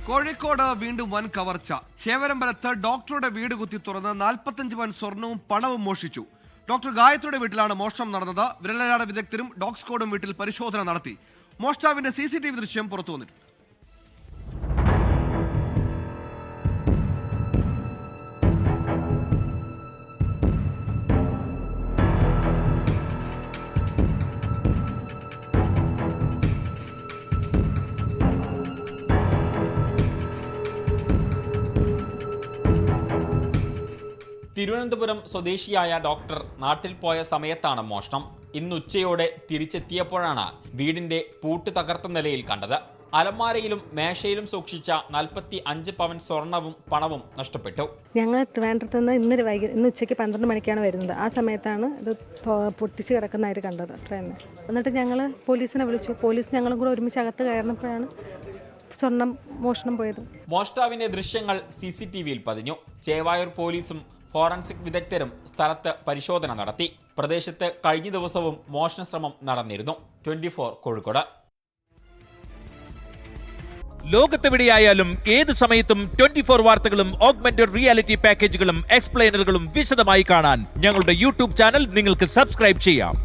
കോഴിക്കോട് വീണ്ടും വൻ കവർച്ച. ചേവരമ്പലത്ത് ഡോക്ടറുടെ വീട് കുത്തി തുറന്ന് 45 പവൻ സ്വർണവും പണവും മോഷ്ടിച്ചു. ഡോക്ടർ ഗായത്രിയുടെ വീട്ടിലാണ് മോഷണം നടന്നത്. വിരലടയാള വിദഗ്ധരും ഡോഗ് സ്ക്വാഡും വീട്ടിൽ പരിശോധന നടത്തി. മോഷ്ടാവിന്റെ CCTV ദൃശ്യം പുറത്തു വന്നിട്ടുണ്ട്. തിരുവനന്തപുരം സ്വദേശിയായ ഡോക്ടർ നാട്ടിൽ പോയ സമയത്താണ് മോഷണം. ഇന്ന് ഉച്ചയോടെ തിരിച്ചെത്തിയപ്പോഴാണ് വീടിന്റെ പൂട്ട് തകർത്ത നിലയിൽ കണ്ടത്. അലമാരയിലും മേശയിലും സൂക്ഷിച്ച 45 പവൻ സ്വർണവും പണവും നഷ്ടപ്പെട്ടു. ഞങ്ങൾ ട്രിവാൻഡ്രത്ത് നിന്ന് ഇന്ന് ഉച്ചയ്ക്ക് 12 മണിക്കാണ് വരുന്നത്. ആ സമയത്താണ് ഇത് പൊട്ടിച്ച് കിടക്കുന്നതായിട്ട് കണ്ടത്. ട്രെയിനിൽ എന്നിട്ട് ഞങ്ങൾ പോലീസിനെ വിളിച്ചു. പോലീസ് ഞങ്ങളും കൂടെ ഒരുമിച്ച് അകത്ത് കയറുന്നപ്പോഴാണ് സ്വർണം മോഷണം പോയത്. മോഷ്ടാവിന്റെ ദൃശ്യങ്ങൾ CCTVയിൽ പതിഞ്ഞു. ചേവായൂർ പോലീസും ഫോറൻസിക് വിദഗ്ധരും സ്ഥലത്ത് പരിശോധന നടത്തി. പ്രദേശത്ത് കഴിഞ്ഞ ദിവസവും മോഷണ ശ്രമം നടന്നിരുന്നു. 24 കോഴിക്കോട്. ലോകത്തെവിടെയായാലും ഏത് സമയത്തും 24 വാർത്തകളും ഓഗ്മെന്റഡ് റിയാലിറ്റി പാക്കേജുകളും എക്സ്പ്ലെയിനറുകളും വിശദമായി കാണാൻ ഞങ്ങളുടെ YouTube ചാനൽ നിങ്ങൾക്ക് സബ്സ്ക്രൈബ് ചെയ്യാം.